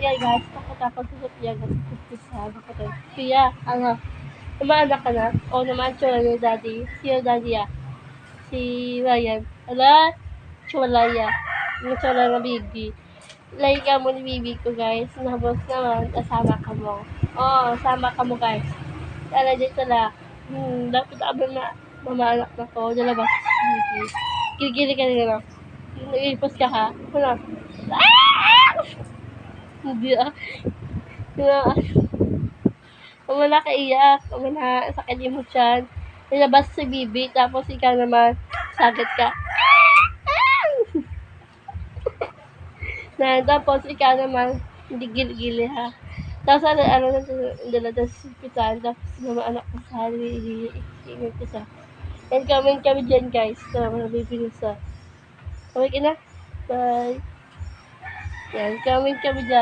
yan guys, takot sa Sophia, kasi Sophia, ano, umaanak ka na? O naman, tsura ni daddy, si daddy si Ryan, Chulaya, yung tsura na baby. Like ka mo ni baby ko guys, nabos naman, asama ka mo. Sama ka mo guys. Tala dito na, dapat abang na mamaanak na ko, lalabas si baby. Gili ka nila, nag-ipos ka ha? Wala. Hindi wala ka iyak, wala sakit yung tiyan. Nilabas si bibi, tapos ikaw naman, sakit ka. Tapos ikaw naman, hindi gili-gili ha. Tapos dala sa hospital, tapos mga anak ko sa iingit ko sa. And comment kami dyan guys, na mga bibili sa. Okay na? Bye. Yan, comment kami dyan.